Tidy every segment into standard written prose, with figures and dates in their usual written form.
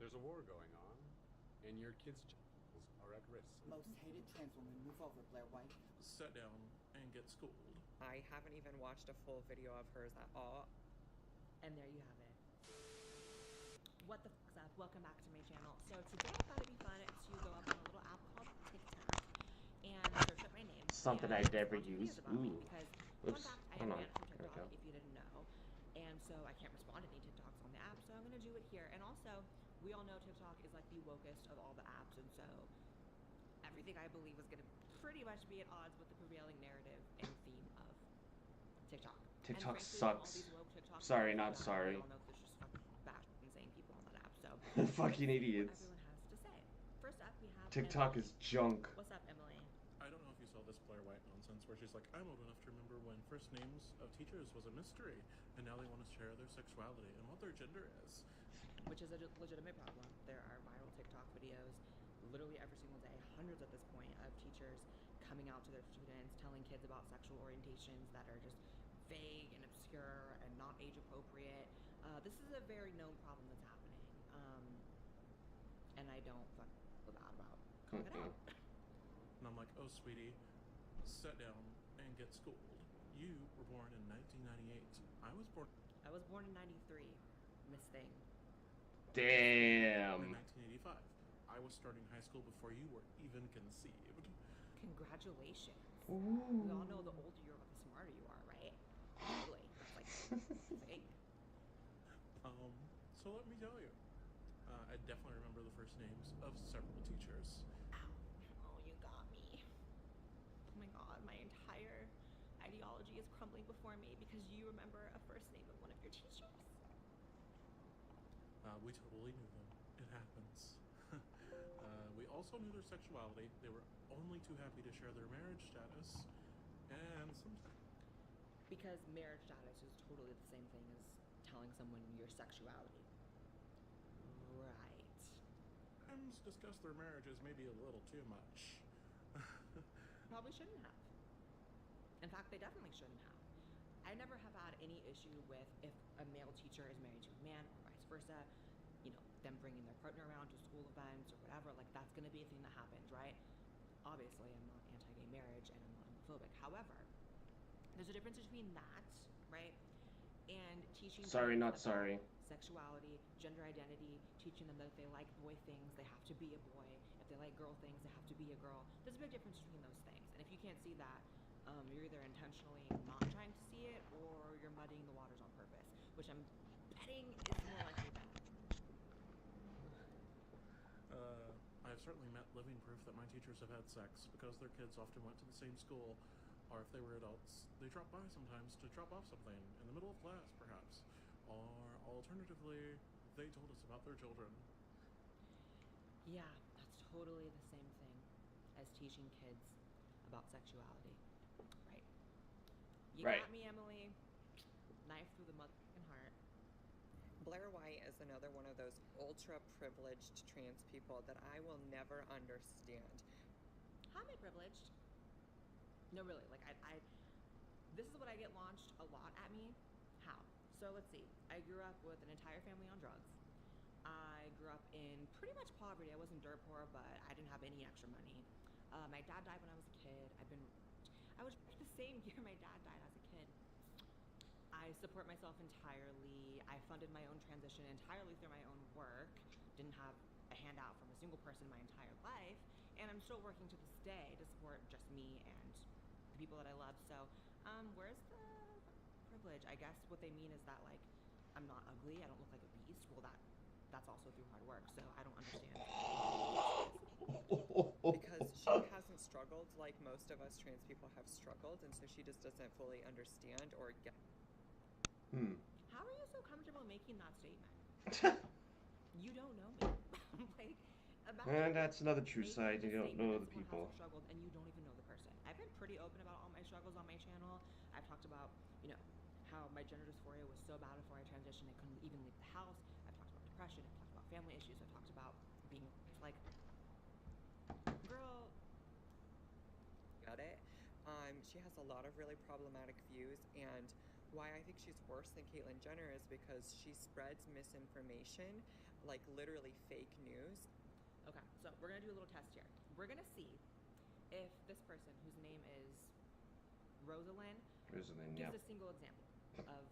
There's a war going on, and your kids' genitals are at risk. Most hated trans woman, move over, Blair White. Sit down and get schooled. I haven't even watched a full video of hers at all. And there you have it. What the fuck's up? Welcome back to my channel. So today I thought it'd be fun to go up on a little app called TikTok and search up my name. Something I'd never use. Ooh. Because Oops. fun fact, I Hold am on. banned from There we TikTok go. if you didn't know. And so I can't respond to any TikToks on the app, so I'm gonna do it here. And also, we all know TikTok is like the wokest of all the apps, and so everything I believe is gonna pretty much be at odds with the prevailing narrative and theme of TikTok. TikTok and frankly, all sucks. these woke TikTok Sorry, videos not that sorry. We all know there's just fucking bash insane people on that app. So Fucking let's see idiots. what everyone has to say. First up, we have TikTok Emily. is junk. What's up, Emily? I don't know if you saw this Blair White nonsense where she's like, I'm old enough to remember when first names of teachers was a mystery, and now they want to share their sexuality and what their gender is. Which is a legitimate problem. There are viral TikTok videos literally every single day, hundreds at this point, of teachers coming out to their students, telling kids about sexual orientations that are just vague and obscure and not age appropriate. This is a very known problem that's happening, and I don't feel bad about calling it out. And I'm like, oh, sweetie, sit down and get schooled. You were born in 1998. I was born in 93, Miss Thing. Damn. in 1985. I was starting high school before you were even conceived. Congratulations. Ooh. We all know the older you are, the smarter you are, right? Totally. It's like fake. So let me tell you, I definitely remember the first names of several teachers. Ow. Oh, you got me. Oh my god, my entire ideology is crumbling before me because you remember a first name of one of your teachers. We totally knew them. It happens. We also knew their sexuality. They were only too happy to share their marriage status. And sometimes Because marriage status is totally the same thing as telling someone your sexuality. Right. discuss their marriages maybe a little too much. Probably shouldn't have. In fact, they definitely shouldn't have. I never have had any issue with if a male teacher is married to a man or vice versa, you know, them bringing their partner around to school events or whatever, like that's going to be a thing that happens, right? Obviously, I'm not anti-gay marriage and I'm not homophobic. However, there's a difference between that, right, and teaching Sorry, kids not about sorry. sexuality, gender identity, teaching them that if they like boy things, they have to be a boy. If they like girl things, they have to be a girl. There's a big difference between those things. And if you can't see that, you're either intentionally not trying to see it or you're muddying the waters on purpose, which I'm betting is more likely that. I've certainly met living proof that my teachers have had sex because their kids often went to the same school, or if they were adults, they dropped by sometimes to drop off something in the middle of class, perhaps. Or alternatively, they told us about their children. Yeah, that's totally the same thing as teaching kids about sexuality. Right. You Right. got me, Emily. Knife through the motherfucking heart. Blair White is another one of those ultra privileged trans people that I will never understand. How am I privileged? No, really. Like, this is what I get launched a lot at me. How? So let's see. I grew up with an entire family on drugs. I grew up in pretty much poverty. I wasn't dirt poor, but I didn't have any extra money. My dad died when I was a kid. I was the same year my dad died as a kid. I support myself entirely. I funded my own transition entirely through my own work. Didn't have a handout from a single person my entire life. And I'm still working to this day to support just me and the people that I love. So, where's the privilege? I guess what they mean is that, like, I'm not ugly, I don't look like a beast. Well, that's also through hard work, so I don't understand. Because she hasn't struggled like most of us trans people have struggled, and so she just doesn't fully understand or get. How are you so comfortable making that statement? You don't know me. Like, And that's another true making side. the You don't statement know that the someone people. hasn't struggled and you don't even know the person. I've been pretty open about all my struggles on my channel. I've talked about, you know, how my gender dysphoria was so bad before I transitioned I couldn't even leave the house. I've talked about depression. I've talked about family issues. I've talked about being like, girl. Get it? She has a lot of really problematic views, and why I think she's worse than Caitlyn Jenner is because she spreads misinformation like literally fake news. Okay, so we're gonna do a little test here. We're gonna see if this person, whose name is Rosalind, Rosalind, yeah. gives a single example of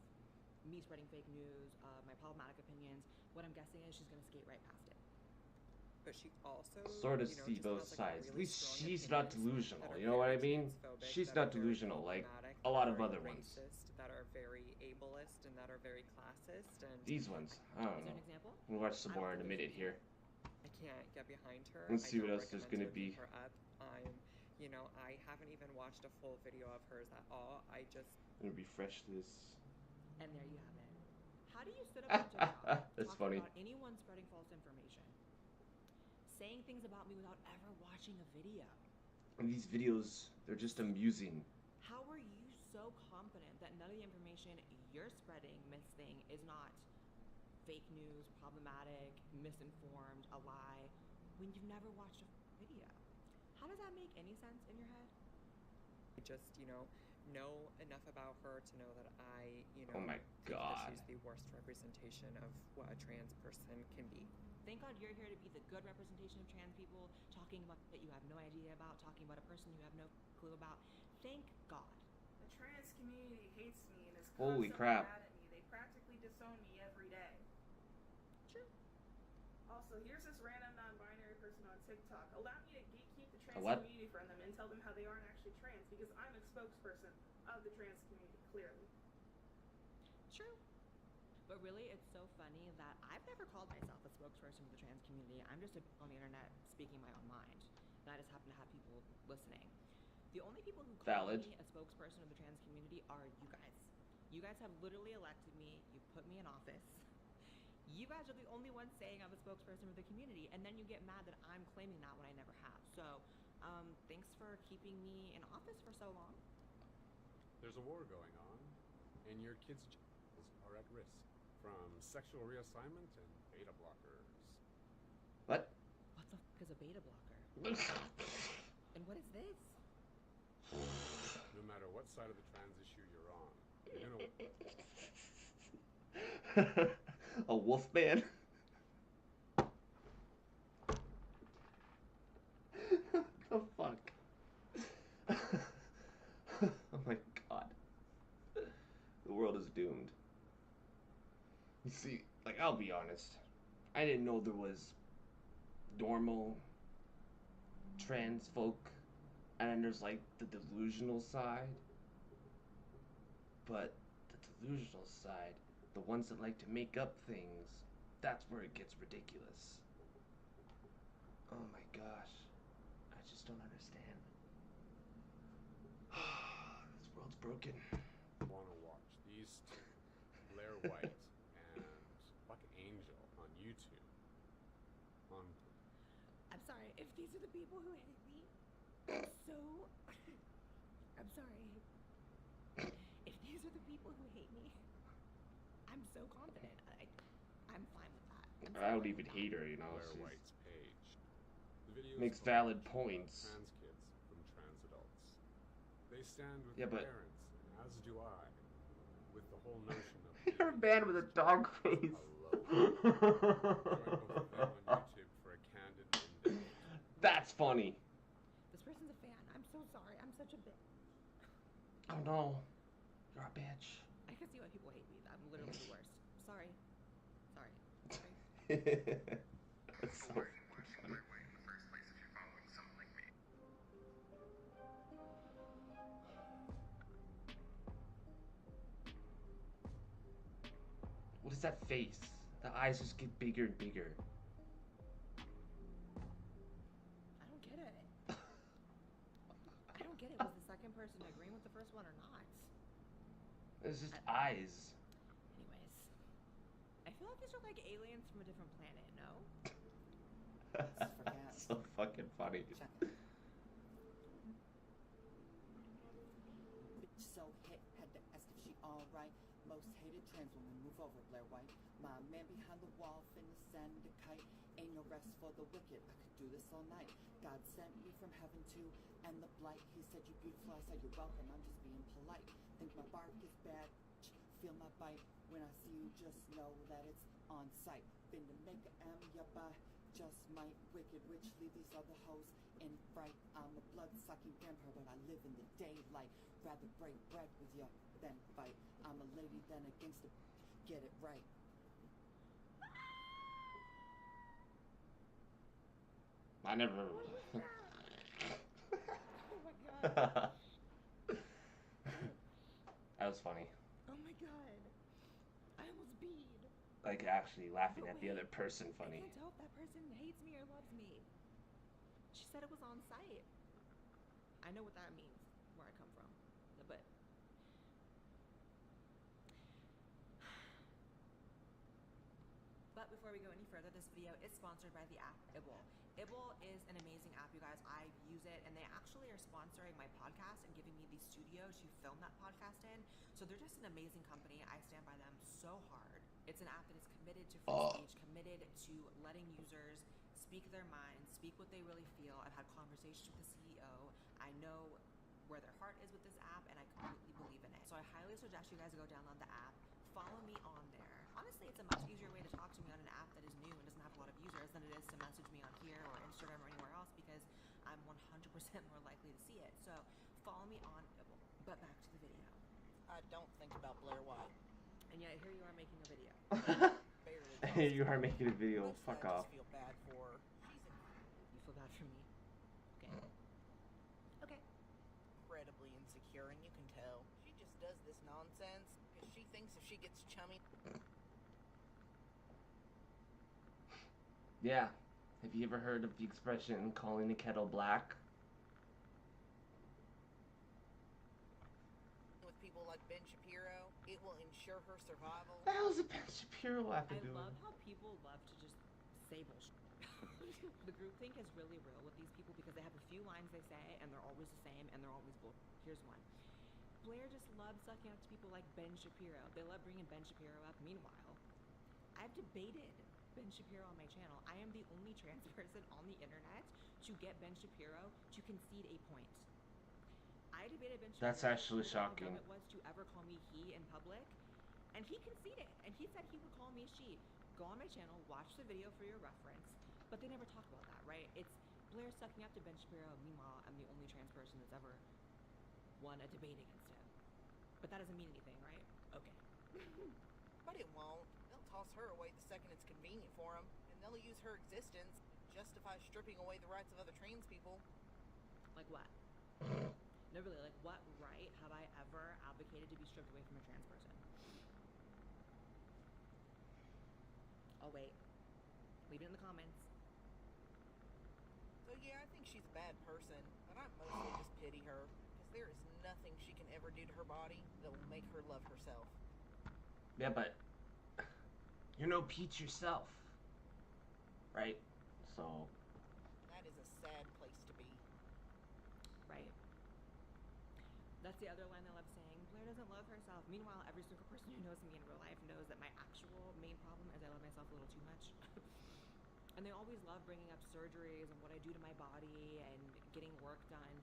me spreading fake news, my problematic opinions. What I'm guessing is she's gonna skate right past it. But she also Sort of you know, see just both has, like, sides. At really least strong she's not opinions delusional. that are You know what I very mean? transphobic, She's that not are very delusional like problematic, a lot that of are other ones. racist, that are very ableist, and that are very classist. And These ones, I don't Is there know. an example? We'll watch some I don't more in a think minute there's here. I can't get behind her. Let's I see what don't else there's recommend gonna looking be. her up. You know, I haven't even watched a full video of hers at all. I just Let me refresh this. And there you have it. How do you sit up on TikTok That's talking funny. about anyone spreading false information, saying things about me without ever watching a video? And these videos, they're just amusing. How are you so confident that none of the information you're spreading, Miss Thing, is not fake news, problematic, misinformed, a lie, when you've never watched a video? How does that make any sense in your head? just, you know enough about her to know that I, Oh my think that God. she's the worst representation of what a trans person can be. Thank God you're here to be the good representation of trans people, talking about that you have no idea about, talking about a person you have no clue about. Thank God. The trans community hates me and is Holy constantly crap. mad at me. They practically disown me every day. True. Also, here's this random non-binary person on TikTok. Allow me to gatekeep the trans what? community from them and tell them how they aren't actually trans because I'm a spokesperson of the trans community, clearly. True. But really, it's so funny that I've never called myself a spokesperson for the trans community. I'm just on the internet speaking my own mind. And I just happen to have people listening. The only people who call Valid. me a spokesperson of the trans community are you guys. You guys have literally elected me. You put me in office. You guys are the only ones saying I'm a spokesperson of the community, and then you get mad that I'm claiming that when I never have. So, thanks for keeping me in office for so long. There's a war going on, and your kids' genitals are at risk from sexual reassignment and beta blockers. What? What the f is a beta blocker? And what is this? No matter what side of the trans issue you're on, you're gonna A wolf man? The fuck? Oh my god. The world is doomed. You see, like, I'll be honest. I didn't know there was normal trans folk, and then there's like the delusional side. But the delusional side, the ones that like to make up things, that's where it gets ridiculous. Oh my gosh. I just don't understand. This world's broken. wanna watch these two, Blair White and Buck Angel on YouTube. I'm sorry, if these are the people who hate me, I'm sorry. If these are the people who hate me, I'm so confident. I'm fine with that. I'm so I don't fine even with hate her, you know. Blair she's- White's page. The videos Makes focus valid on points. Trans kids from trans adults. They stand with Yeah, their but- parents, and as do I, with the whole notion of You're a man with a dog face. Join both of them on YouTube for a candid in-depth. That's funny. This person's a fan. I'm so sorry. I'm such a bitch. Oh no. You're a bitch. I can see why people hate me. I'm literally the worst. Sorry. Sorry. That's so funny. What is that face? The eyes just get bigger and bigger. I don't get it. I don't get it. Was the second person agreeing with the first one or not? It's just eyes. Anyways, I feel like these are like aliens from a different planet. No? Forget. So fucking funny. Check it. Bitch so hit, had to ask if she alright. Most hated trans woman, move over, Blair White. My man behind the wall, finna send a kite. Ain't no rest for the wicked, I could do this all night. God sent me from heaven too, and the blight. He said you beautiful, I said you're welcome, I'm just being polite. Think my bark is bad, feel my bite. When I see you, just know that it's on sight. finna make a ya by just might wicked richly these other hoes in fright. I'm a blood-sucking vampire, but I live in the daylight. Rather break bread with ya than fight. I'm a lady than a gangster. Get it right. I never. Oh my god. That was funny. Oh my god. I almost beat. Like actually laughing But at the wait, other person I funny. can't tell if that person hates me or loves me. She said it was on site. I know what that means, where I come from. But before we go any further, this video is sponsored by the app Ibble. Ibble is an amazing app, you guys. I use it, and they actually are sponsoring my podcast and giving me the studio to film that podcast in. So they're just an amazing company. I stand by them so hard. It's an app that is committed to free speech, committed to letting users speak their minds, speak what they really feel. I've had conversations with the CEO. I know where their heart is with this app, and I completely believe in it. So I highly suggest you guys go download the app. Follow me on there. Honestly, it's a much easier way to talk to me on an app that is new and doesn't have a lot of users than it is to message me on here or Instagram or anywhere else, because I'm 100% more likely to see it. So follow me on Ibble. But back to the video. I don't think about Blair White. And yet here you are making a video. Barely. You are making a video. Mostly Fuck I off. just feel bad for her. You feel bad for me? Okay. Incredibly insecure, and you can tell. She just does this nonsense because she thinks if she gets chummy. Yeah. Have you ever heard of the expression calling the kettle black? With people like Ben Shapiro, it will ensure her survival. What the hell does a Ben Shapiro have to I do with love it? how people love to just say bullshit. The groupthink is really real with these people because they have a few lines they say and they're always the same and they're always bull. Here's one. Blair just loves sucking up to people like Ben Shapiro. They love bringing Ben Shapiro up. Meanwhile, I've debated Ben Shapiro on my channel. I am the only trans person on the internet to get Ben Shapiro to concede a point. I debated Ben Shapiro. That's actually over how shocking. dumb it was to ever call me he in public, and he conceded, and he said he would call me she. Go on my channel, watch the video for your reference, but they never talk about that, right? It's Blair sucking up to Ben Shapiro. Meanwhile, I'm the only trans person that's ever won a debate against him. But that doesn't mean anything, right? Okay. But it won't. They'll toss her away the second it's convenient for them, and they'll use her existence to justify stripping away the rights of other trans people. Like what? No, really, like what right have I ever advocated to be stripped away from a trans person? Oh, wait. Leave it in the comments. So yeah, I think she's a bad person, but I mostly just pity her, because there is nothing she can ever do to her body that will make her love herself. Yeah, but you're no Peach yourself, right? So That is a sad place to be. Right. That's the other line I love saying. Blair doesn't love herself. Meanwhile, every single person who knows me in real life knows that my actual main problem is I love myself a little too much. And they always love bringing up surgeries and what I do to my body and getting work done.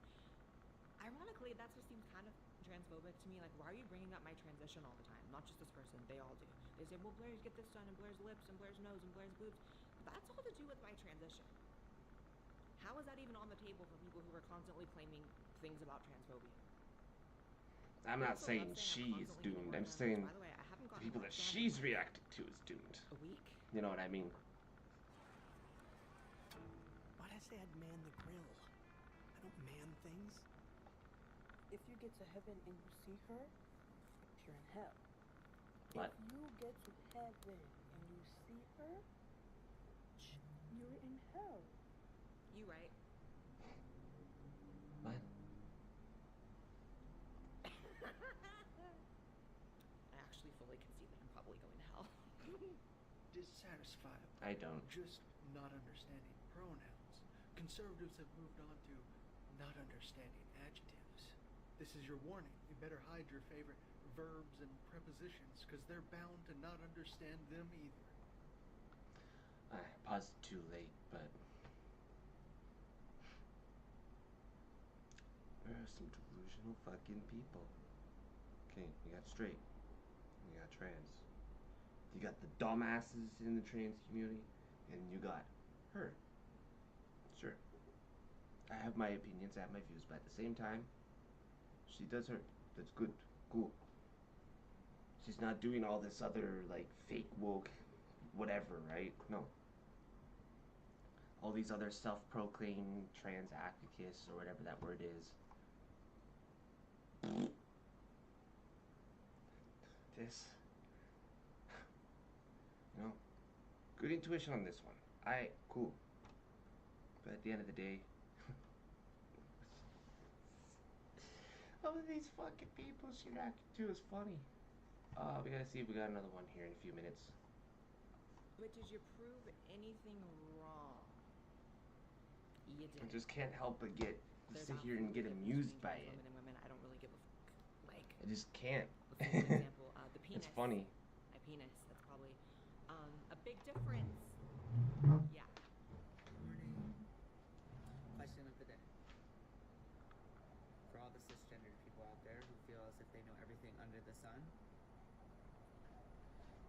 Ironically, that just seems kind of transphobic to me. Like, why are you bringing up my transition all the time? Not just this person, they all do. They say, well, Blair's get this done, and Blair's lips, and Blair's nose, and Blair's boobs. That's all to do with my transition. How is that even on the table for people who are constantly claiming things about transphobia? I'm not Also saying love she I'm is constantly doomed. getting I'm work done, saying which, by the way, I haven't the gotten people work that done she's in reacting to is doomed. a week. You know what I mean? Why'd I say I'd man the grill? I don't man things. If you get to heaven and you see her, you're in hell. What? If you get to heaven and you see her, you're in hell. You right. What? I actually fully concede that I'm probably going to hell. Dissatisfied. I don't. Just not understanding pronouns. Conservatives have moved on to not understanding adjectives. This is your warning. You better hide your favorite verbs and prepositions, because they're bound to not understand them either. I paused too late, but there are some delusional fucking people. Okay, we got straight. We got trans. You got the dumbasses in the trans community, and you got her. Sure. I have my opinions, I have my views, but at the same time, she does her. That's good. Cool. She's not doing all this other, like, fake woke whatever, right? No. All these other self-proclaimed trans activists or whatever that word is. This, you know, good intuition on this one. Alright, cool. But at the end of the day, all of these fucking people she reacted to is funny. We gotta see if we got another one here in a few minutes. But did you prove anything wrong? You did. I just can't help but get There's sit here and get absolutely amused difference by between it. trans women and women. I don't really give a like. I just can't. Let's take an example. The penis. It's funny. My penis. That's probably a big difference. Yeah. Morning. Question of the day. For all the cisgendered people out there who feel as if they know everything under the sun,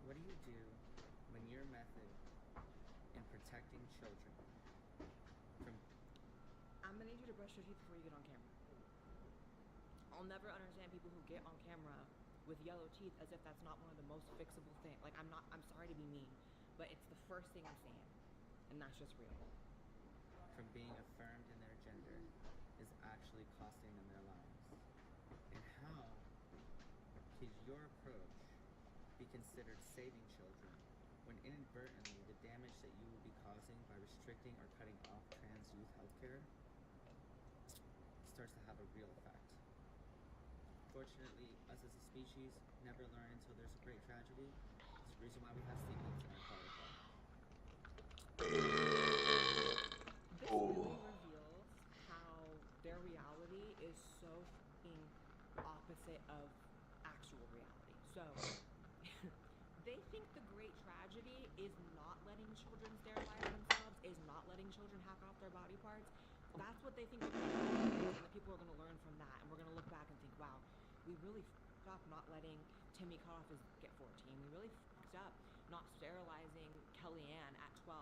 what do you do when your method in protecting children from I'm gonna need you to brush your teeth before you get on camera. I'll never understand people who get on camera with yellow teeth as if that's not one of the most fixable things. Like I'm sorry to be mean, but it's the first thing I'm saying, and that's just real. from being affirmed in their gender is actually costing them their lives? And how could your approach be considered saving children when inadvertently the damage that you will be causing by restricting or cutting off trans youth healthcare starts to have a real effect? Fortunately, us as a species never learn until there's a great tragedy. It's the reason why we have stigmas in our protocol. This really reveals how their reality is so f***ing opposite of actual reality. So, they think the great tragedy is not letting children sterilize themselves, is not letting children hack off their body parts. That's what they think the great tragedy is, and the people are going to learn from that, and we're going to look back and think, wow, we really f***ed up not letting Timmy cut off his get 14. We really f***ed up not sterilizing Kellyanne at 12.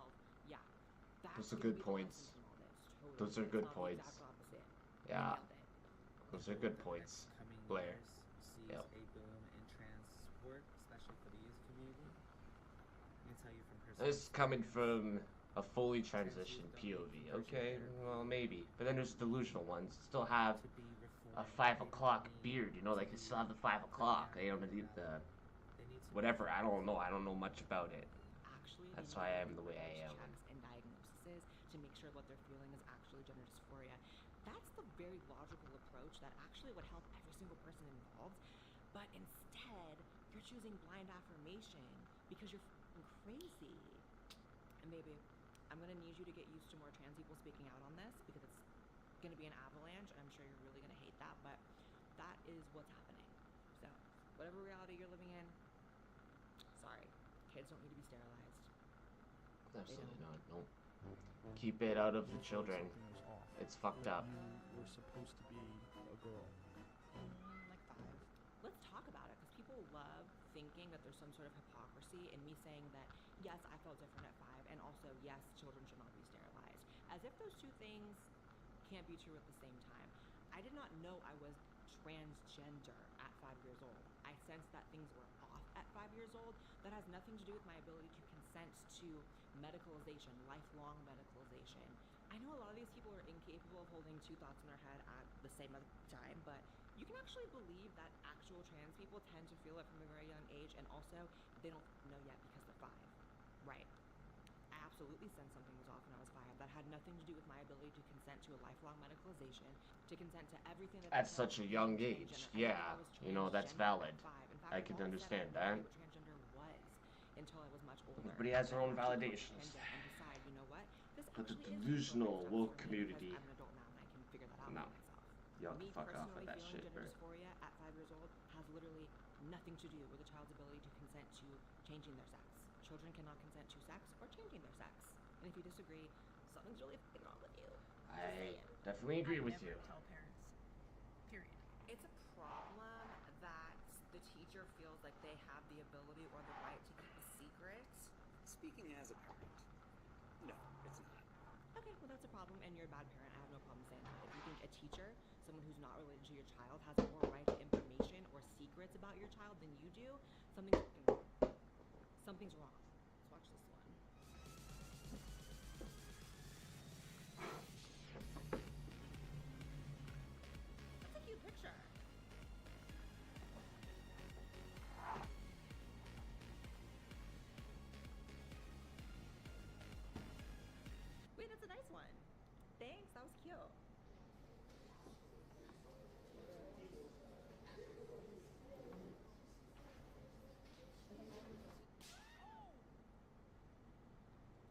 Yeah. Those are good points. Those are good points. Yeah. Those are good points, Blair. Yep. A boom in transport, especially for the youth community. I can tell you from personal This is coming from a fully transitioned POV. Okay, well maybe, but then there's delusional ones. Still have a 5 o'clock beard. You know, they can still have the 5 o'clock. They don't need the whatever. I don't know. I don't know much about it. That's why I am the way I am. And diagnoses to make sure what they're feeling is actually gender dysphoria. That's the very logical approach that actually would help every single person involved. But instead, you're choosing blind affirmation because you're f***ing crazy. And baby, I'm gonna need you to get used to more trans people speaking out on this because it's gonna be an avalanche, and I'm sure you're really gonna hate that, but that is what's happening. So, whatever reality you're living in, sorry, kids don't need to be sterilized. Absolutely not. Nope. Keep it out of the children. It's fucked up. You were supposed to be a girl. Like 5. Let's talk about it, because people love thinking that there's some sort of hypocrisy in me saying that, yes, I felt different at 5, and also, yes, children should not be sterilized. As if those two things can't be true at the same time. I did not know I was transgender at 5 years old. I sensed that things were off at 5 years old. That has nothing to do with my ability to consent to medicalization, lifelong medicalization. I know a lot of these people are incapable of holding two thoughts in their head at the same time, but you can actually believe that actual trans people tend to feel it from a very young age, and also they don't know yet because they're 5. Right. I absolutely sensed something was off when I was 5. That had nothing to do with my ability to consent to a lifelong medicalization, to consent to everything that At such a young age, yeah, you know, that's valid. I can understand that. What transgender was until I was much older. Everybody has their own validations. And decide, you know what? This But the actually is delusional what woke works for me community, because I'm an adult now and I can figure that out no. for myself. Y'all can Me fuck off personally with that feeling shit, gender bro. dysphoria at 5 years old has literally nothing to do with a child's ability to consent to changing their sex. Children cannot consent to sex or changing their sex. And if you disagree, something's really f***ing wrong with you. I definitely agree with you. Tell parents. Period. It's a problem that the teacher feels like they have the ability or the right to keep a Speaking as a parent, no, it's not. Okay, well that's a problem, and you're a bad parent. I have no problem saying that. If you think a teacher, someone who's not related to your child, has more right to information or secrets about your child than you do, something's wrong. Let's watch this one. That's a cute picture. Wait, that's a nice one. Thanks, that was cute.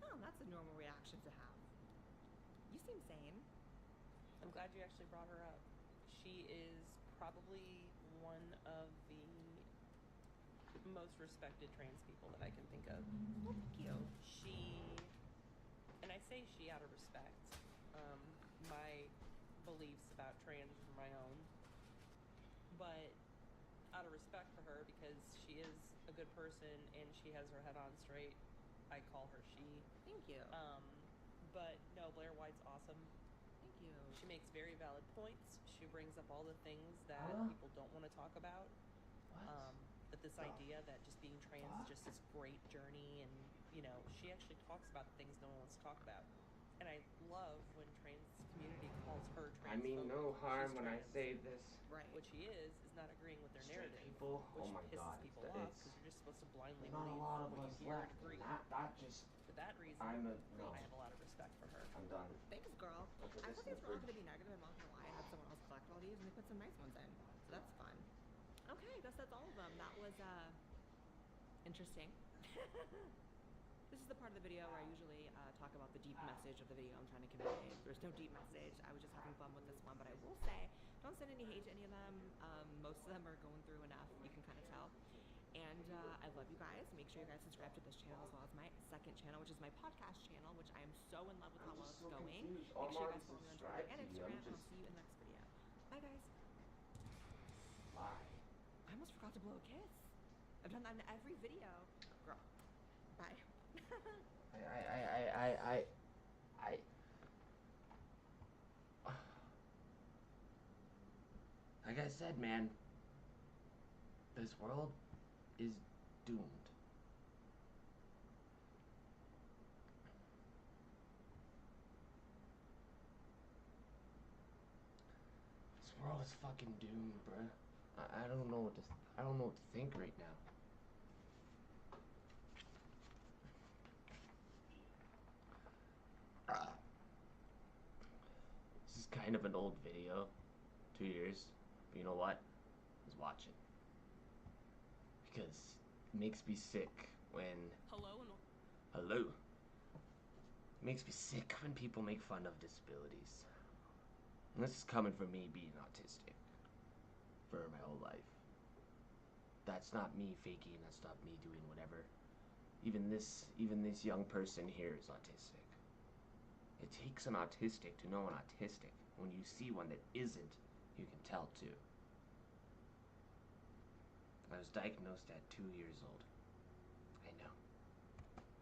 Oh, that's a normal reaction to have. You seem sane. I'm glad you actually brought her up. She is probably one of the most respected trans people that I can think of. Well, thank you. She, and I say she out of respect. My beliefs about trans are my own, but out of respect for her because she is a good person and she has her head on straight, I call her she. Thank you. But no, Blair White's awesome. Thank you. She makes very valid points. She brings up all the things that people don't want to talk about. But this idea that just being trans is just this great journey, and you know, she actually talks about things no one wants to talk about. And I love when trans community calls her transphobic. I mean no harm when I say this. Right. What she is not agreeing with their Straight narrative, people, which oh my pisses God, people it's- off because you're just supposed to blindly There's not a believe lot of what us you hear left, and agree. and that just. For that reason, No. I have a lot of respect for her. I'm done. Thanks, girl. Okay, I this thought is these were all for- going to be negative. I'm not going to lie. I had someone else collect all these, and they put some nice ones in. So that's fun. Okay, I guess that's all of them. That was interesting. This is the part of the video where I usually talk about the deep message of the video I'm trying to convey. There's no deep message. I was just having fun with this one, but I will say, don't send any hate to any of them. Most of them are going through enough. You can kind of tell. And I love you guys. Make sure you guys subscribe to this channel as well as my second channel, which is my podcast channel, which I am so in love with how well it's going. Make sure you guys follow me on Twitter and Instagram, and I'll see you in the next video. Bye, guys. Bye. I almost forgot to blow a kiss. I've done that in every video. Girl. Bye. Like I said, man, this world is doomed. This world is fucking doomed, bruh. I don't know what to think right now. This is kind of an old video, 2 years, but you know what? Let's watch it. Because it makes me sick when... Hello? It makes me sick when people make fun of disabilities. And this is coming from me being autistic for my whole life. That's not me faking, that's not me doing whatever. Even this young person here is autistic. It takes an autistic to know an autistic. When you see one that isn't, you can tell too. I was diagnosed at 2 years old. I know.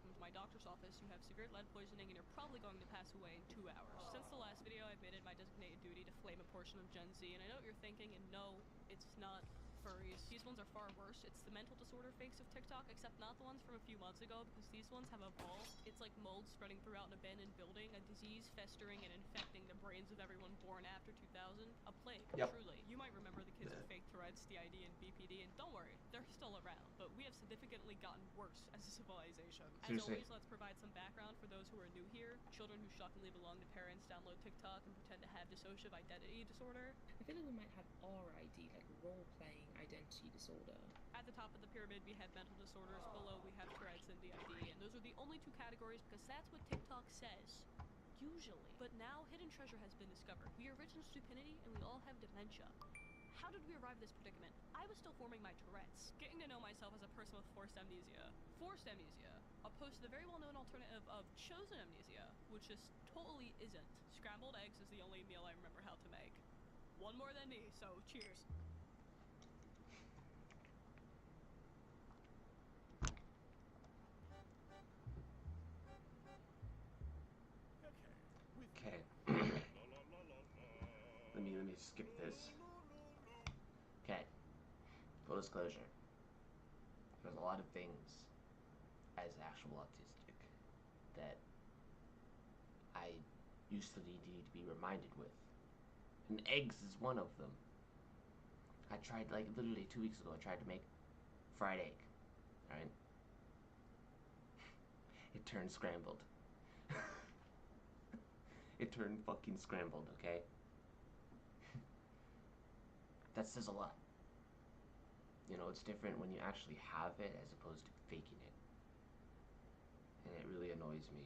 Come to my doctor's office, you have severe lead poisoning and you're probably going to pass away in 2 hours. Since the last video, I've made it my designated duty to flame a portion of Gen Z, and I know what you're thinking, and no, it's not furries. These ones are far worse. It's the mental disorder fakes of TikTok, except not the ones from a few months ago, because these ones have evolved. It's like mold spreading throughout an abandoned building, a disease festering and infecting the brains of everyone born after 2000. A plague, truly. You might remember the kids with fake Tourette's, DID, and BPD, and don't worry, they're still around. But we have significantly gotten worse as a civilization. As Seriously. always, let's provide some background for those who are new here. Children who shockingly belong to parents download TikTok and pretend to have dissociative identity disorder. I feel like we might have RID, like role-playing identity disorder. At the top of the pyramid, we have mental disorders. Below, we have Tourette's and DID. And those are the only two categories because that's what TikTok says. Usually. But now, hidden treasure has been discovered. We are rich in stupidity, and we all have dementia. How did we arrive at this predicament? I was still forming my Tourette's, getting to know myself as a person with forced amnesia. Forced amnesia, opposed to the very well-known alternative of chosen amnesia, which just totally isn't. Scrambled eggs is the only meal I remember how to make. One more than me, so cheers. Okay. let me skip this. Okay. Full disclosure. There's a lot of things as actual autistic that I used to need to be reminded with. And eggs is one of them. I tried, like, literally 2 weeks ago, I tried to make fried egg. Alright? It turned scrambled. It turned fucking scrambled, okay? That says a lot. You know, it's different when you actually have it as opposed to faking it. And it really annoys me.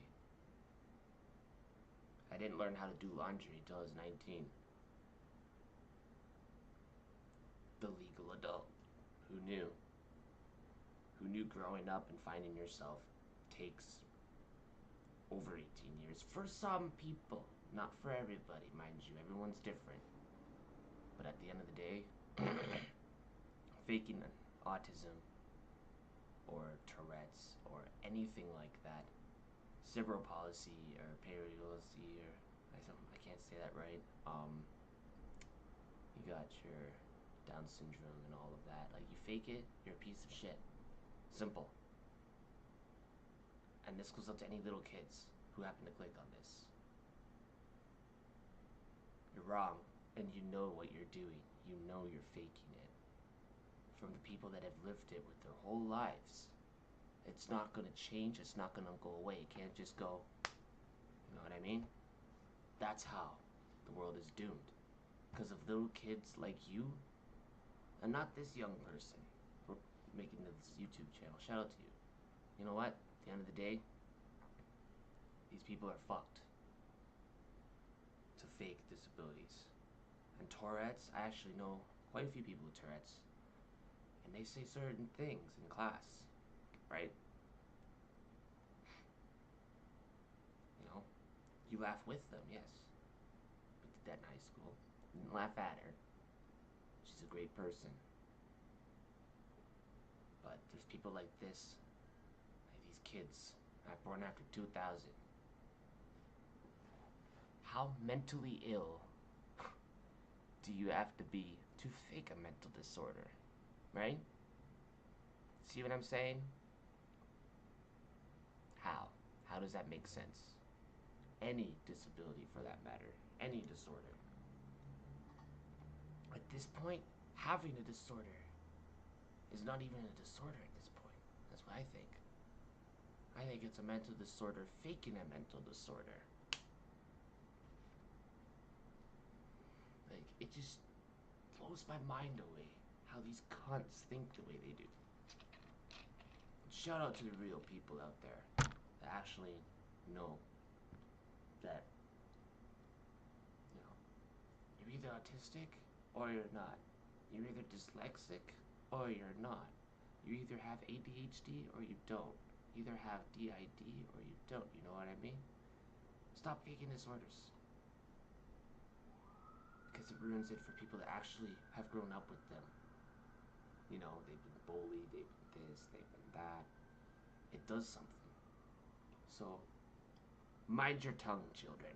I didn't learn how to do laundry until I was 19. The legal adult. Who knew? Who knew growing up and finding yourself takes over 18 years? For some people. Not for everybody, mind you. Everyone's different. But at the end of the day, faking autism or Tourette's or anything like that, cerebral palsy or palsy or I can't say that right. You got your Down syndrome and all of that. Like, you fake it, you're a piece of shit. Simple. And this goes up to any little kids who happen to click on this. You're wrong, and you know what you're doing. You know you're faking it. From the people that have lived it with their whole lives. It's not gonna change, it's not gonna go away. It can't just go, you know what I mean? That's how the world is doomed. Because of little kids like you, and not this young person for making this YouTube channel. Shout out to you. You know what? At the end of the day, these people are fucked to fake disabilities. And Tourette's, I actually know quite a few people with Tourette's. And they say certain things in class, right? You know, you laugh with them, yes. We did that in high school. You didn't laugh at her. She's a great person. But there's people like this, like these kids, born after 2000. How mentally ill do you have to be to fake a mental disorder, right? See what I'm saying? How? How does that make sense? Any disability, for that matter. Any disorder. At this point, having a disorder is not even a disorder at this point. That's what I think. I think it's a mental disorder faking a mental disorder. Like, it just blows my mind away how these cunts think the way they do. Shout out to the real people out there that actually know that, you know, you're either autistic or you're not. You're either dyslexic or you're not. You either have ADHD or you don't. You either have DID or you don't. You know what I mean? Stop faking disorders. Because it ruins it for people that actually have grown up with them. You know, they've been bullied, they've been this, they've been that. It does something. So, mind your tongue, children.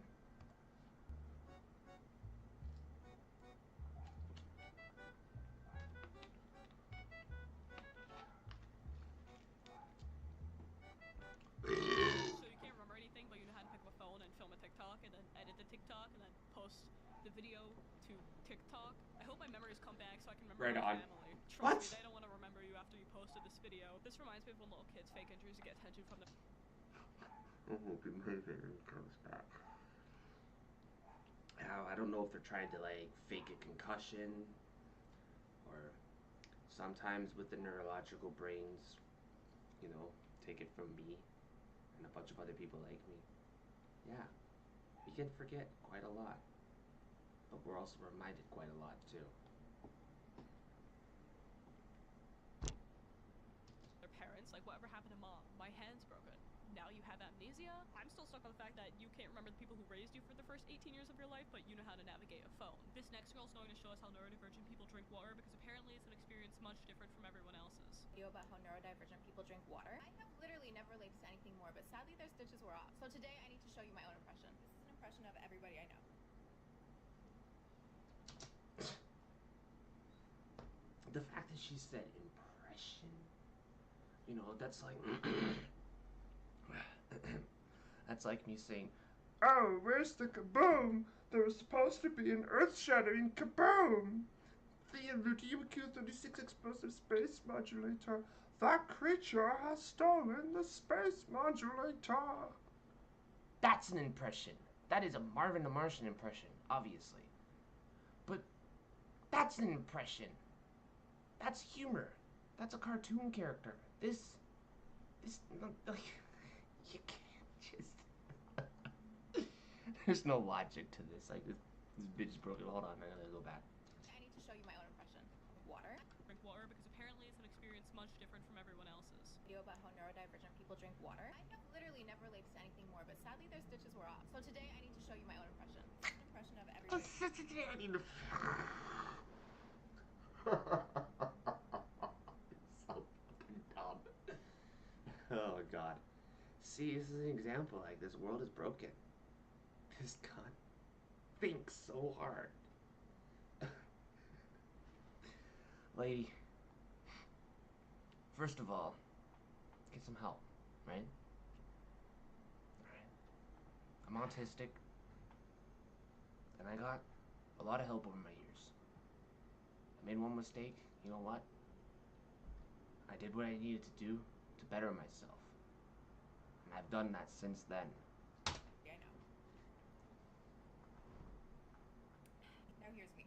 So you can't remember anything, but you know how to pick up a phone and film a TikTok, and then edit the TikTok, and then post the video to TikTok. I hope my memories come back so I can remember Right my on. family. Trust What? me, they don't want to remember you after you posted this video. This reminds me of when little kids fake injuries to get attention from the. I'm hoping my memory comes back. I don't know if they're trying to, like, fake a concussion, or sometimes with the neurological brains, you know, take it from me and a bunch of other people like me. Yeah, we can forget quite a lot, but we're also reminded quite a lot too. Their parents, like, whatever happened to mom? My hand's broken. Now you have amnesia? I'm still stuck on the fact that you can't remember the people who raised you for the first 18 years of your life, but you know how to navigate a phone. This next girl's going to show us how neurodivergent people drink water, because apparently it's an experience much different from everyone else's. Video about how neurodivergent people drink water. I have literally never related to anything more, but sadly their stitches were off. So today I need to show you my own impression. This is an impression of everybody I know. The fact that she said impression, you know, that's like that's like me saying, "Oh, where's the kaboom? There was supposed to be an earth-shattering kaboom. The UQ-36 explosive space modulator. That creature has stolen the space modulator." That's an impression. That is a Marvin the Martian impression, obviously. But that's an impression. That's humor. That's a cartoon character. This, you can't just. There's no logic to this. Like this bitch is broken. Hold on, I gotta go back. I need to show you my own impression. Water? Drink water because apparently it's an experience much different from everyone else's. Video about how neurodivergent people drink water. I have literally never related to anything more, but sadly their stitches were off. So today I need to show you my own impression. Impression of everybody. I need to. So fucking dumb. Oh god. See, this is an example. Like, this world is broken. This god thinks so hard. Lady, first of all, get some help, right? Alright. I'm autistic, and I got a lot of help over my years. I made one mistake, you know what? I did what I needed to do to better myself. And I've done that since then. Yeah, I know. Now here's me.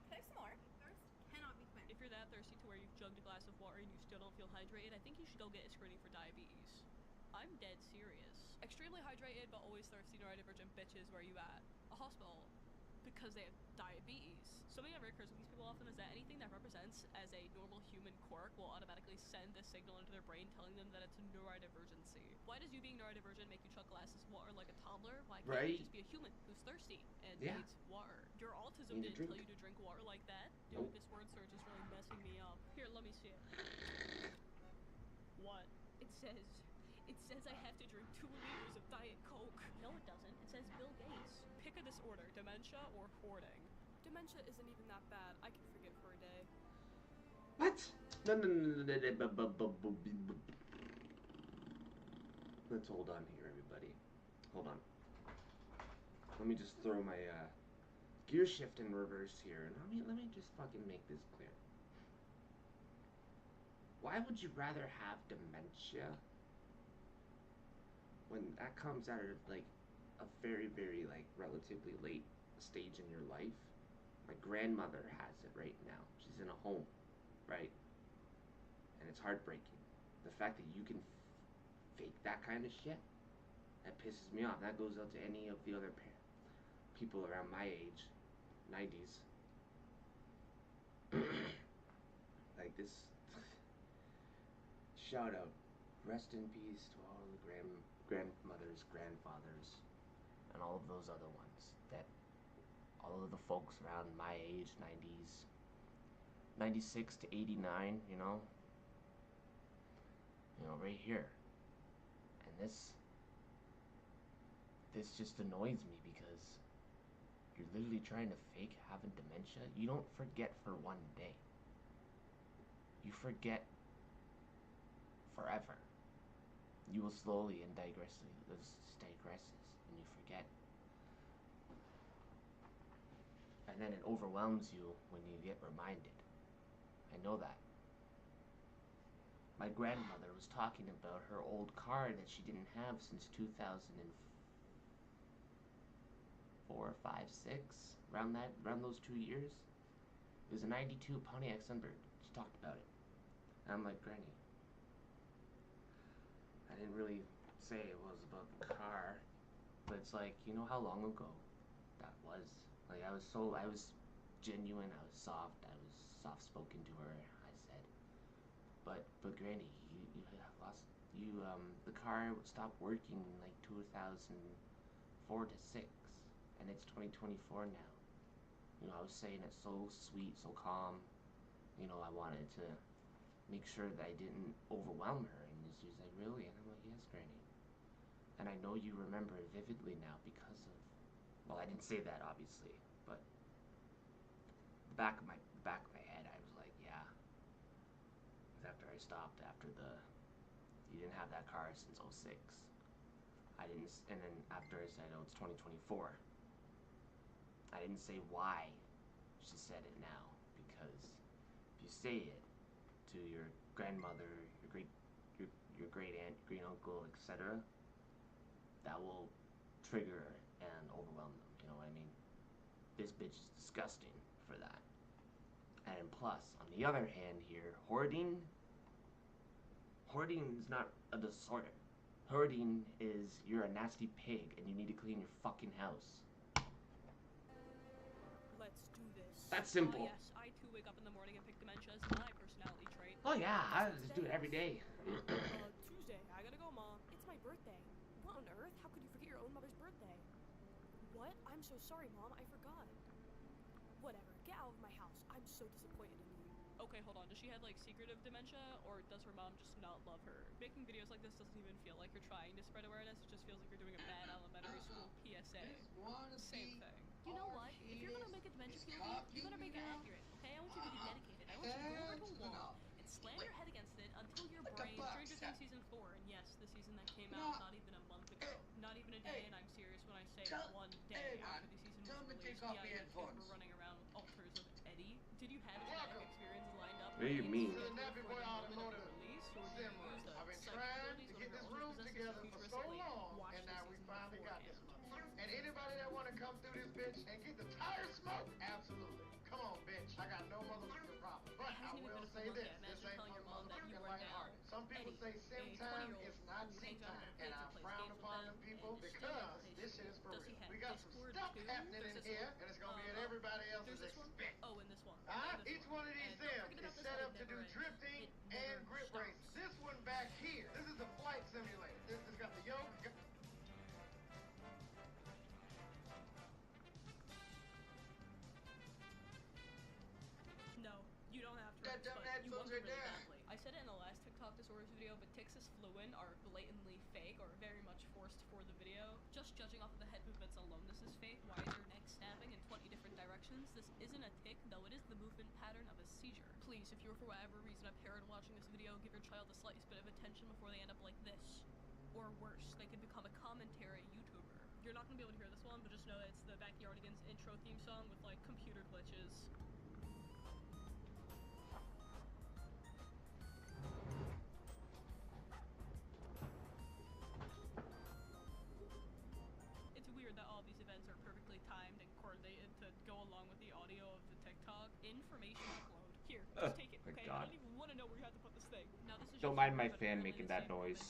Can I have some more? Thirst cannot be quenched. If you're that thirsty to where you've jugged a glass of water and you still don't feel hydrated, I think you should go get a screening for diabetes. I'm dead serious. Extremely hydrated but always thirsty neurodivergent bitches, where you at? A hospital. Because they have diabetes. Something that recurs with these people often is that anything that represents as a normal human quirk will automatically send a signal into their brain telling them that it's a neurodivergency. Why does you being neurodivergent make you chug glasses of water like a toddler? Why can't you just be a human who's thirsty and needs water? Your autism didn't tell you to drink water like that? Dude, this word search is really messing me up. Here, let me see it. What? It says I have to drink 2 liters of Diet Coke. No, it doesn't. It says Bill Gates. Pick a disorder, dementia or hoarding. Dementia isn't even that bad. I can forget for a day. What? No. Let's hold on here, everybody. Hold on. Let me just throw my gear shift in reverse here. Let me just fucking make this clear. Why would you rather have dementia when that comes out of like a very, very like relatively late stage in your life? My grandmother has it right now. She's in a home, right? And it's heartbreaking. The fact that you can fake that kind of shit, that pisses me off. That goes out to any of the other people around my age, 90s. Like this. Shout out. Rest in peace to all the grandmothers, grandfathers, and all of those other ones. That all of the folks around my age, 90s, 96 to 89, you know, right here. And this just annoys me because you're literally trying to fake having dementia. You don't forget for one day. You forget forever. You will slowly and digresses, and you forget. And then it overwhelms you when you get reminded. I know that. My grandmother was talking about her old car that she didn't have since 2004, 5, 6, around those 2 years. It was a 92 Pontiac Sunbird. She talked about it. And I'm like, Granny, I didn't really say it was about the car, but it's like, you know how long ago that was? Like, I was genuine, I was soft, I was soft-spoken to her, I said. But Granny, you have lost, the car stopped working in like 2004 to 6, and it's 2024 now. You know, I was was saying it so sweet, so calm. You know, I wanted to make sure that I didn't overwhelm her. And she was like, really? And I'm like, yes, Granny. And I know you remember it vividly now because of, well, I didn't say that obviously, but the back of my head, I was like, yeah. Because after I stopped, you didn't have that car since '06. And then after I said, oh, it's 2024. I didn't say why she said it now, because if you say it to your grandmother, your great aunt, your great uncle, etc., that will trigger and overwhelm them. You know what I mean? This bitch is disgusting for that. And plus, on the other hand here, hoarding is not a disorder. Hoarding is you're a nasty pig and you need to clean your fucking house. Let's do this. That's simple. Yes, I too wake up in the morning and pick dementia as my personality trait. Oh yeah, I just do it every day. Tuesday, I gotta go, Mom. It's my birthday. What on earth? How could you forget your own mother's birthday? What? I'm so sorry, Mom. I forgot. Whatever. Get out of my house. I'm so disappointed in you. Okay, hold on. Does she have, like, secretive dementia, or does her mom just not love her? Making videos like this doesn't even feel like you're trying to spread awareness. It just feels like you're doing a bad elementary school PSA. Same thing. You know what? If you're gonna make a dementia POV, you're gonna make it accurate, okay? I want you to be dedicated. I want you to go over to a wall and slam your head against it until your brain, Stranger Things Season 4, and yes, the season that came out not even a month ago. Not even a day, and I'm serious when I say one day after the season was released. Yeah, your kids were running around with altars of Eddie. Did you have traumatic experiences lined up? What do you mean? Release, or did you use the I've been trying to get this room together for so long, and now we finally got this one. And anybody that want to come through this bitch and get the tire smoke, absolutely. Come on, bitch. I got no motherfucking problem. But I will say this ain't for motherfucking lighthearted. Some people say sim time is not seat time, and I frown upon them people because this shit is for real. We got some stuff happening in here, and it's gonna be at everybody else's expense. Oh, and this one. Each one of these sims is set up to do drifting and grip races. This one back here, this is a flight simulator. This has got the yoke. No, you don't have to. But you want to really badly. I said it in the last TikTok disorders video, but tics is fluent are blatantly fake or very much forced for the video. Just judging off of the head movements alone, this is fake. Why is your neck snapping in 20 different directions? This isn't a tic, though it is the movement pattern of a seizure. Please, if you're for whatever reason a parent watching this video, give your child the slightest bit of attention before they end up like this. Or worse, they could become a commentary YouTuber. You're not gonna be able to hear this one, but just know that it's the Backyardigans intro theme song with like computer glitches. It's weird that all these events are perfectly timed and coordinated to go along with the audio of the TikTok. Information upload. Here, just take it, okay? I don't even want to know where you have to put this thing. Now, this is Don't mind my fan making that noise.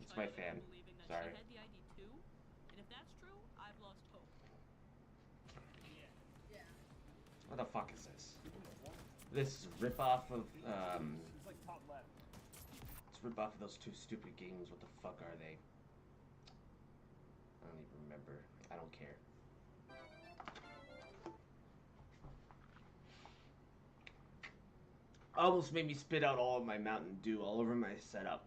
It's my fan. Sorry. She had the ID too, and if that's true, I've lost hope. Yeah. What the fuck is this? This is a rip-off of, It's like top left. It's a rip-off of those two stupid games. What the fuck are they? I don't even remember. I don't care. Almost made me spit out all of my Mountain Dew all over my setup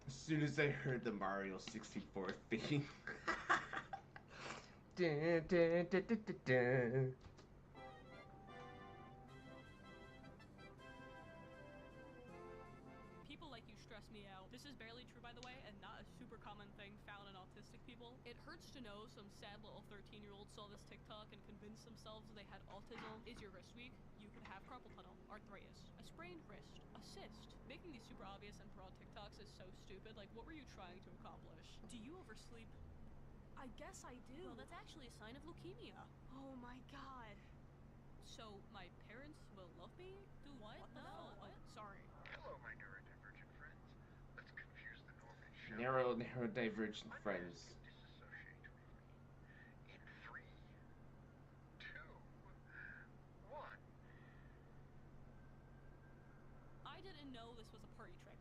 as soon as I heard the Mario 64 theme. Dun, dun, dun, dun, dun, dun. People like you stress me out. This is barely true, by the way, and not a super common thing found in autistic people. It hurts to know some sad little 13-year-old saw this TikTok and convinced themselves they had autism. Is your wrist weak? You could have carpal tunnel, arthritis, a sprained wrist, a cyst. Making these super obvious and broad TikToks is so stupid. Like, what were you trying to accomplish? Do you oversleep? I guess I do. Well, that's actually a sign of leukemia. Oh my god. So, my parents will love me? Do what? No. What? Sorry. Hello, my neurodivergent friends. Let's confuse the Norman show. Neurodivergent friends. Disassociate with me. In 3, 2, 1. I didn't know this was a party trick.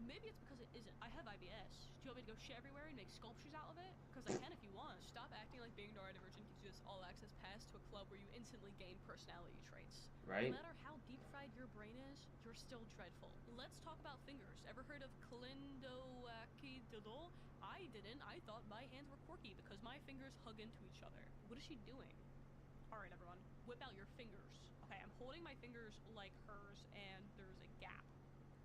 Maybe it's because it isn't. I have IBS. Do you want me to go shit everywhere and make sculptures out of it? Because I can if you want. Stop acting like being neurodivergent gives you this all-access pass to a club where you instantly gain personality traits. Right? No matter how deep-fried your brain is, you're still dreadful. Let's talk about fingers. Ever heard of Clindoacididol? I didn't. I thought my hands were quirky because my fingers hug into each other. What is she doing? Alright, everyone. Whip out your fingers. Okay, I'm holding my fingers like hers, and there's a gap.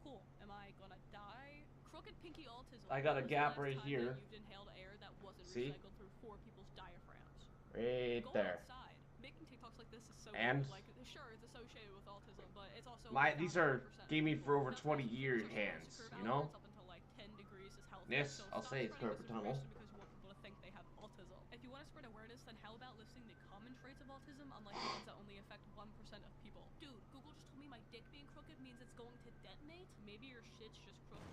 Cool. Am I gonna die? Crooked pinky autism. I got a When was the gap last right time here. that you've inhaled air that wasn't See? recycled through 4 people's diaphragms. Right Go there. outside. Making TikToks like this is so And? cool. Like, sure, it's associated with autism, but it's also These are 1,000% gave me for over That's 20 why year social hands, curve you know? outwards up until like 10 degrees is healthy. Yes, So I'll stop say it's spreading carpal tunnel. misinformation because you want people to think they have autism. If you want to spread awareness, then how about listing the common traits of autism, unlike the ones that only affect 1% of people? Dude, Google just told me my dick being crooked means it's going to detonate. Maybe your shit's just crooked.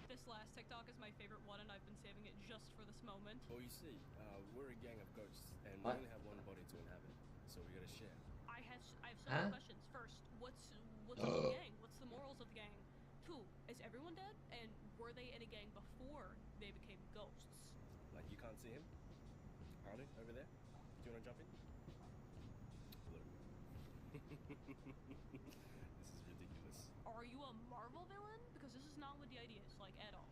This last TikTok is my favorite one, and I've been saving it just for this moment. Well, you see, we're a gang of ghosts, and What? we only have one body to inhabit, so we gotta share. I have so Huh? many questions. First, what's the gang? What's the morals of the gang? 2, is everyone dead? And were they in a gang before they became ghosts? Like, you can't see him? Harley, over there? Do you wanna jump in? Look. This is ridiculous. Are you a Marvel villain? Because this is not what the idea is, like, at all.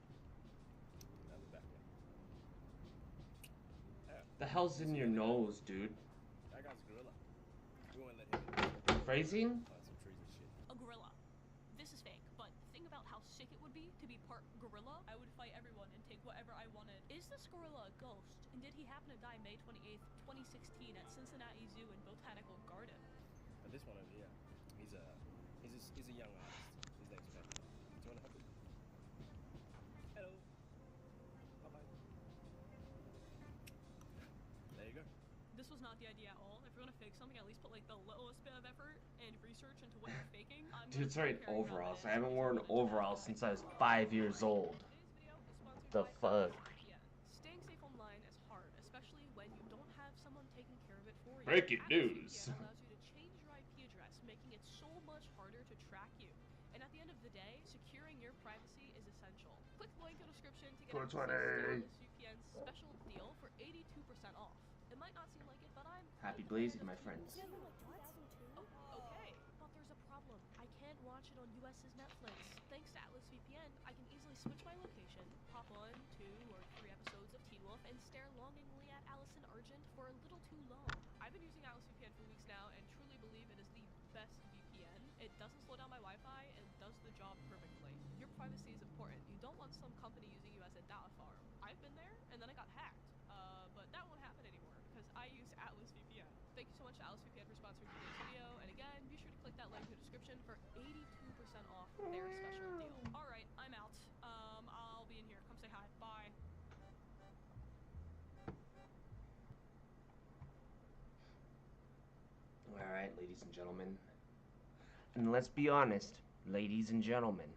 Now the back one. The hell's in your nose, dude? That guy's a gorilla. We won't let him in. Phrasing? Plant some trees and shit. A gorilla. This is fake, but think about how sick it would be to be part gorilla. I would fight everyone and take whatever I wanted. Is this gorilla a ghost? And did he happen to die May 28th, 2016 at Cincinnati Zoo and Botanical Garden? But this one over here, he's a young artist. His name's Ben. Do you wanna help him? Hello. Bye-bye. There you go. This was not the idea at all. If you're gonna fake something, at least put like the littlest bit of effort and research into what you're faking. I'm Dude, gonna it's right, start carrying around overalls. this I haven't because worn I'm gonna overalls since I was 5 years old. The fuck? Yeah. Staying safe online is hard, especially when you don't have someone taking care of it for you. Breaking Atlas news. VPN allows you to change your IP address, making it so much harder to track you. And at the end of the day, securing your privacy is essential. Click the link in the description to get access to 420. Atlas VPN's special deal for 82% off. It might not seem like it, but I'm Happy quite a Blazing, fan my of friends. Oh, okay. But there's a problem. I can't watch it on US's Netflix. Thanks to Atlas VPN, I can easily switch my location, pop on 2 or 3 episodes of Teen Wolf, and stare longingly at Allison Argent for a little too long. I've been using Atlas VPN for weeks now and truly believe it is the best VPN. It doesn't slow down my Wi-Fi and does the job perfectly. Your privacy is important. You don't want some company using you as a data farm. I've been there, and then I got hacked. But that won't happen anymore because I use Atlas VPN. Thank you so much to Atlas VPN for sponsoring today's video. And again, be sure to click that link in the description for 82% off their special deal. Alright, I'm out. I'll be in here. Come say hi. Bye. Alright, ladies and gentlemen. And let's be honest, ladies and gentlemen.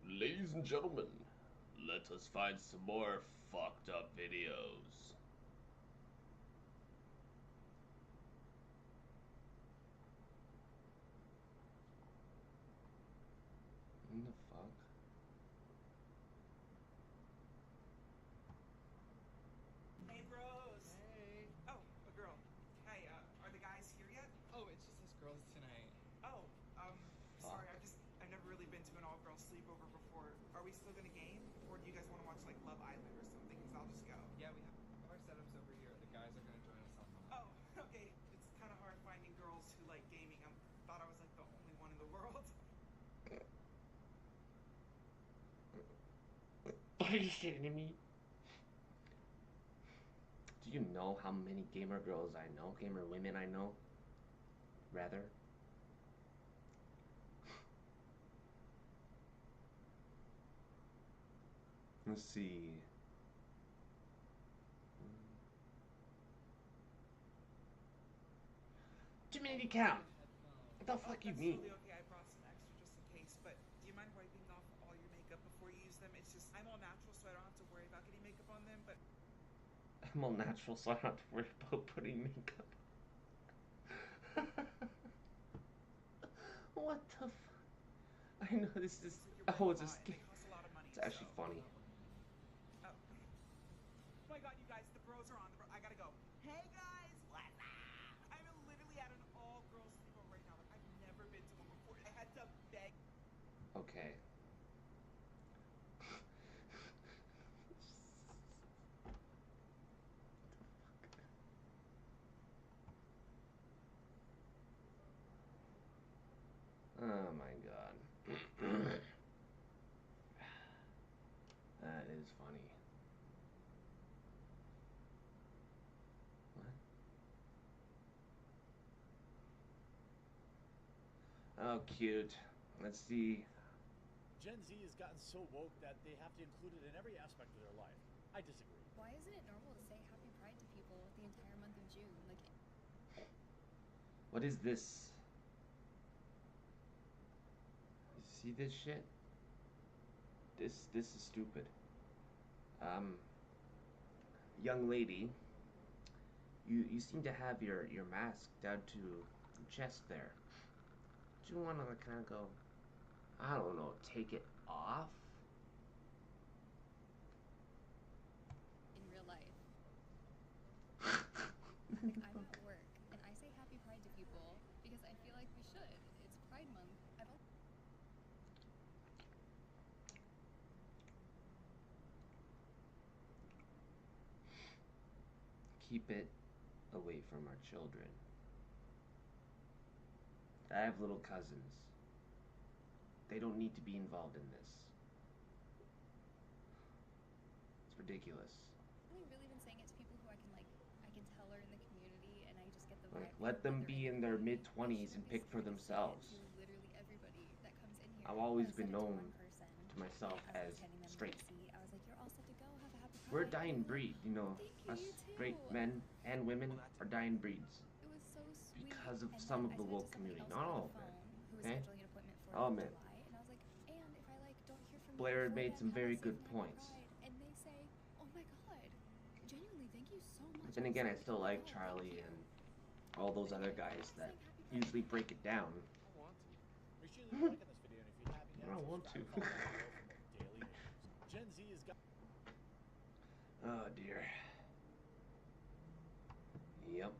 Ladies and gentlemen, let us find some more fucked up videos. What the fuck? Hey, bros. Hey. Oh, a girl. Hey, are the guys here yet? Oh, it's just us girls tonight. Oh, sorry, I've never really been to an all-girl sleepover before. Are we still gonna game, or do you guys want to watch like Love Island or something? Because I'll just go. Yeah, we have our setups over here. The guys are gonna join us on them. Oh, okay. It's kind of hard finding girls who like gaming. I thought I was like the only one in the world. Are you kidding me? Do you know how many gamer girls I know? Gamer women I know? Rather. Let's see. Community count. What the fuck you That's mean? Totally okay. I brought some extra just in case. But do you mind wiping off all your makeup before you use them? It's just I'm all natural, so I don't have to worry about getting makeup on them. But I'm all natural, so I don't have to worry about putting makeup. What the I know this is. Oh, it's a skit. It's actually funny. Oh my god, you guys, the bros are on. I gotta go. Hey guys, what's up? I'm literally at an all-girls sleepover right now. Like, I've never been to one before. I had to beg. Okay. Oh my god. That is funny. What? Oh, cute. Let's see. Gen Z has gotten so woke that they have to include it in every aspect of their life. I disagree. Why isn't it normal to say Happy Pride to people the entire month of June? Like, What is this? You see this shit? This is stupid. Young lady, you seem to have your mask down to your chest there. Do you want to kind of go, I don't know, take it off? in real life. Like, I'm at work, and I say Happy Pride to people because I feel like we should. It's Pride Month. Keep it away from our children. I have little cousins. They don't need to be involved in this. It's ridiculous. I've only really been saying it to people who I can tell are in the community, and I just get the Like, vibe let that them they're be in their mid-20s and pick for themselves. to literally everybody that comes in here. I've always I said been it to known one person, to myself and as I was handing them straight. my receipt. I was like, "You're all set to go. Have a happy Pride." We're a dying breed, you know. Us you straight too. men and women are dying breeds It was so sweet. because of And some then of the I said it to woke somebody community. else Not over all the of it. phone who was Okay? scheduling an appointment for Oh in man. July, and I was like, "And if I don't hear from Blair you before made then, some have a very safe good and happy points. Pride." And they say, "Oh my god, genuinely, thank you so much." But then again, I still like Charlie and all those other guys that usually break it down. I want to. Make sure you like this video, and if you haven't yet, I don't want to. subscribe and follow down below for more daily news. Gen Z has got. Oh dear. Yep.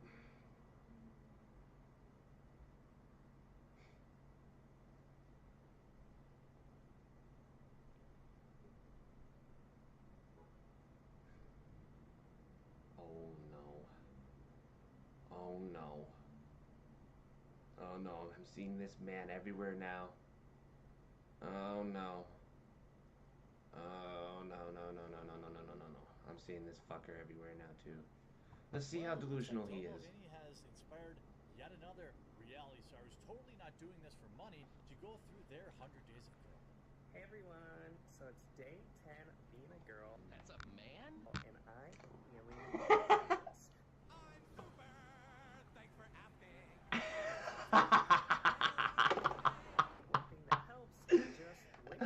Oh no. Oh no. Oh no, I'm seeing this man everywhere now. Oh no. Oh no, no, no, no, no, no, no, no, no, no. I'm seeing this fucker everywhere now too. Let's see how delusional he is. Vinny has inspired yet another reality star who's totally not doing this for money to go through their 100 days of girl. Hey everyone, so it's day 10 being a girl. That's a man? And I am feeling depressed. I'm super! Thanks for asking. One thing that helps is just wait.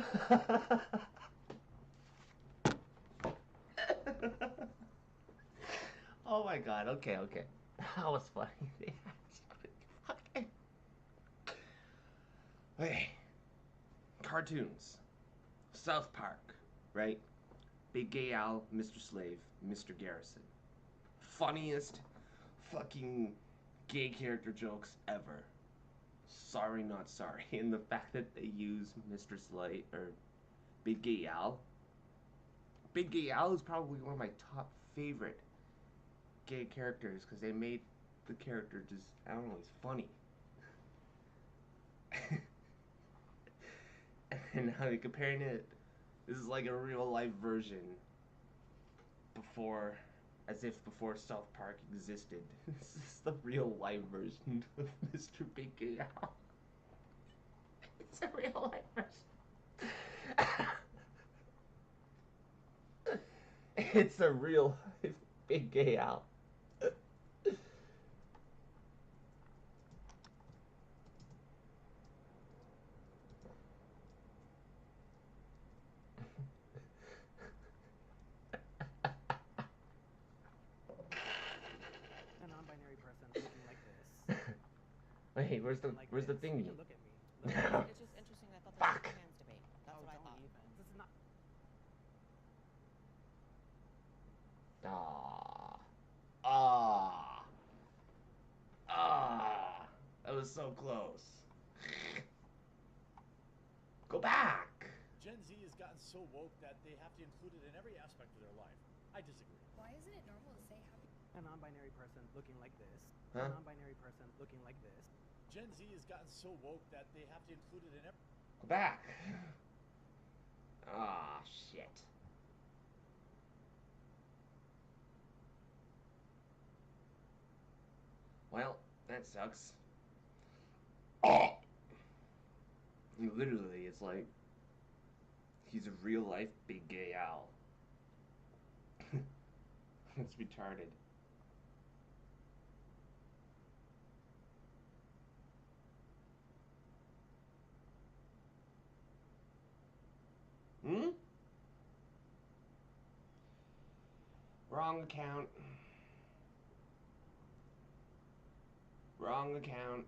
Oh my god, okay, okay. That was funny. Okay. Okay. Cartoons. South Park, right? Big Gay Al, Mr. Slave, Mr. Garrison. Funniest fucking gay character jokes ever. Sorry, not sorry. And the fact that they use Mr. Slave, or Big Gay Al. Big Gay Al is probably one of my top favorite gay characters because they made the character just, I don't know, he's funny. And now they're comparing it, this is like a real life version before, as if before South Park existed. This is the real life version of Mr. Big Gay Al. It's a real life version. It's a real life Big Gay Al. A non-binary person looking like this. Wait, where's the Like where's the this. You thingy? can look at me. It's just interesting. I thought there was a trans debate. That's what I thought. This is not. That was so close. Go back. Gen Z has gotten so woke that they have to include it in every aspect of their life. I disagree. Why isn't it normal to say happy? A non-binary person looking like this. Huh? A non-binary person looking like this. Gen Z has gotten so woke that they have to include it in every. Go back. Ah, shit. Well, that sucks. Oh! Literally, it's like he's a real life big gay owl. It's retarded. Wrong account. Wrong account.